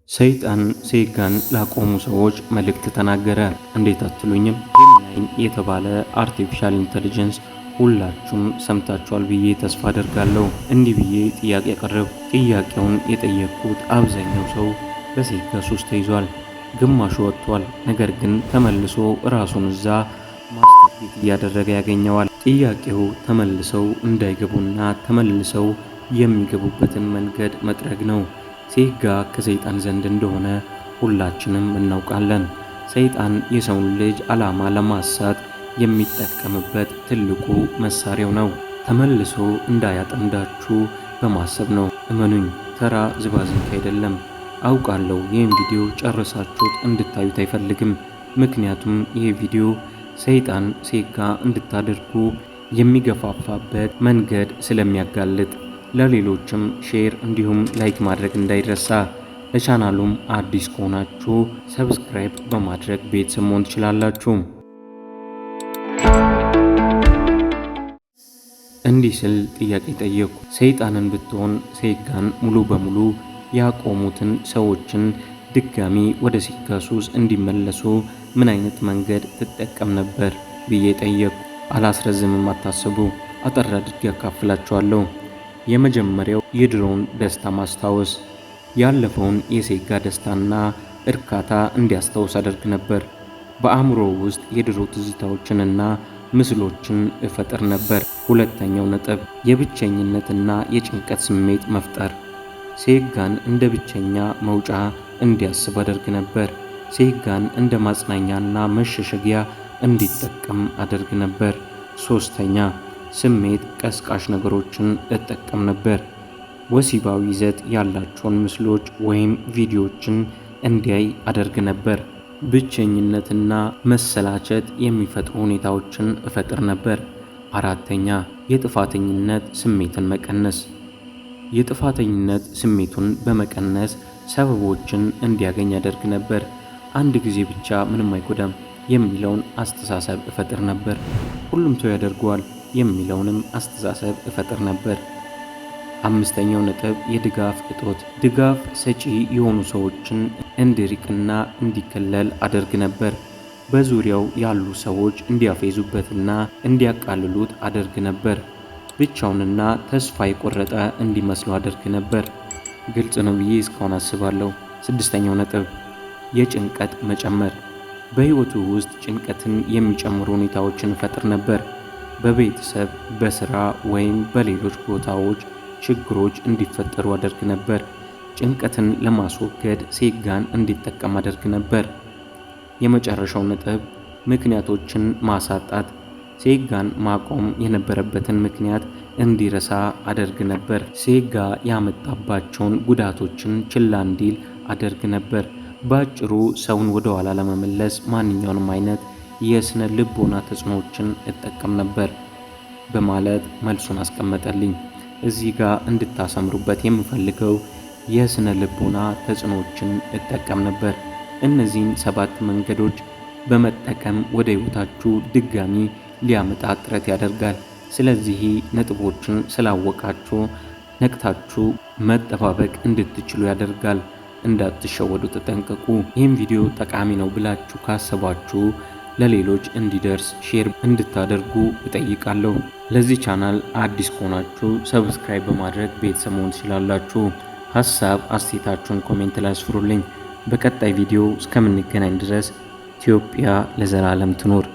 ሰይጣን ሴጋን ላቆሙ ሰዎች መልእክት ተናገረ። እንዴት አትሉኝም? ጄሚናይ የተባለ አርቲፊሻል ኢንተለጀንስ ሁላችሁም ሰምታችኋል ብዬ ተስፋ አደርጋለሁ። እንዲህ ብዬ ጥያቄ ያቀረብኩ። ጥያቄውን የጠየቅኩት አብዛኛው ሰው በሴጋ ሱስ ተይዟል፣ ግማሹ ወጥቷል። ነገር ግን ተመልሶ ራሱን እዛ ማስተርቤት እያደረገ ያገኘዋል። ጥያቄው ተመልሰው እንዳይገቡና ተመልሰው የሚገቡበትን መንገድ መጥረግ ነው። ሴጋ ከሰይጣን ዘንድ እንደሆነ ሁላችንም እናውቃለን። ሰይጣን የሰውን ልጅ ዓላማ ለማሳት የሚጠቀምበት ትልቁ መሳሪያው ነው። ተመልሶ እንዳያጠምዳችሁ በማሰብ ነው። እመኑኝ፣ ተራ ዝባዝንክ አይደለም። አውቃለሁ ይህን ቪዲዮ ጨርሳችሁት እንድታዩት አይፈልግም። ምክንያቱም ይህ ቪዲዮ ሰይጣን ሴጋ እንድታደርጉ የሚገፋፋበት መንገድ ስለሚያጋልጥ። ለሌሎችም ሼር እንዲሁም ላይክ ማድረግ እንዳይረሳ። ለቻናሉም አዲስ ከሆናችሁ ሰብስክራይብ በማድረግ ቤተሰብ መሆን ትችላላችሁ። እንዲህ ስል ጥያቄ ጠየቁ። ሰይጣንን ብትሆን ሴጋን ሙሉ በሙሉ ያቆሙትን ሰዎችን ድጋሚ ወደ ሴጋ ሱስ እንዲመለሱ ምን አይነት መንገድ ትጠቀም ነበር ብዬ ጠየቁ። አላስረዝምም፣ አታስቡ። አጠር አድርጌ ያካፍላችኋለሁ። የመጀመሪያው የድሮውን ደስታ ማስታወስ። ያለፈውን የሴጋ ደስታና እርካታ እንዲያስታውስ አደርግ ነበር። በአእምሮ ውስጥ የድሮ ትዝታዎችንና ምስሎችን እፈጥር ነበር። ሁለተኛው ነጥብ የብቸኝነትና የጭንቀት ስሜት መፍጠር። ሴጋን እንደ ብቸኛ መውጫ እንዲያስብ አደርግ ነበር። ሴጋን እንደ ማጽናኛና መሸሸጊያ እንዲጠቀም አደርግ ነበር። ሶስተኛ ስሜት ቀስቃሽ ነገሮችን እጠቀም ነበር። ወሲባዊ ይዘት ያላቸውን ምስሎች ወይም ቪዲዮዎችን እንዲያይ አደርግ ነበር። ብቸኝነትና መሰላቸት የሚፈጥሩ ሁኔታዎችን እፈጥር ነበር። አራተኛ የጥፋተኝነት ስሜትን መቀነስ። የጥፋተኝነት ስሜቱን በመቀነስ ሰበቦችን እንዲያገኝ አደርግ ነበር። አንድ ጊዜ ብቻ ምንም አይጎዳም የሚለውን አስተሳሰብ እፈጥር ነበር። ሁሉም ሰው ያደርገዋል የሚለውንም አስተሳሰብ እፈጥር ነበር። አምስተኛው ነጥብ የድጋፍ እጦት። ድጋፍ ሰጪ የሆኑ ሰዎችን እንዲርቅና እንዲከለል አደርግ ነበር። በዙሪያው ያሉ ሰዎች እንዲያፌዙበትና እንዲያቃልሉት አደርግ ነበር። ብቻውንና ተስፋ የቆረጠ እንዲመስሉ አደርግ ነበር። ግልጽ ነው ብዬ እስካሁን አስባለሁ። ስድስተኛው ነጥብ የጭንቀት መጨመር። በሕይወቱ ውስጥ ጭንቀትን የሚጨምሩ ሁኔታዎችን እፈጥር ነበር። በቤተሰብ፣ በስራ ወይም በሌሎች ቦታዎች ችግሮች እንዲፈጠሩ አደርግ ነበር። ጭንቀትን ለማስወገድ ሴጋን እንዲጠቀም አደርግ ነበር። የመጨረሻው ነጥብ ምክንያቶችን ማሳጣት። ሴጋን ማቆም የነበረበትን ምክንያት እንዲረሳ አደርግ ነበር። ሴጋ ያመጣባቸውን ጉዳቶችን ችላ እንዲል አደርግ ነበር። በአጭሩ ሰውን ወደ ኋላ ለመመለስ ማንኛውንም አይነት የስነ ልቦና ተጽዕኖዎችን እጠቀም ነበር በማለት መልሱን አስቀመጠልኝ። እዚህ ጋር እንድታሰምሩበት የምፈልገው የስነ ልቦና ተጽዕኖዎችን እጠቀም ነበር። እነዚህን 7 መንገዶች በመጠቀም ወደ ህይወታችሁ ድጋሚ ሊያመጣ ጥረት ያደርጋል። ስለዚህ ነጥቦችን ስላወቃችሁ ነቅታችሁ መጠባበቅ እንድትችሉ ያደርጋል። እንዳትሸወዱ ተጠንቀቁ። ይህም ቪዲዮ ጠቃሚ ነው ብላችሁ ካሰባችሁ ለሌሎች እንዲደርስ ሼር እንድታደርጉ እጠይቃለሁ። ለዚህ ቻናል አዲስ ከሆናችሁ ሰብስክራይብ በማድረግ ቤተሰብ መሆን ትችላላችሁ። ሀሳብ አስተያየታችሁን ኮሜንት ላይ አስፍሩልኝ። በቀጣይ ቪዲዮ እስከምንገናኝ ድረስ ኢትዮጵያ ለዘላለም ትኖር።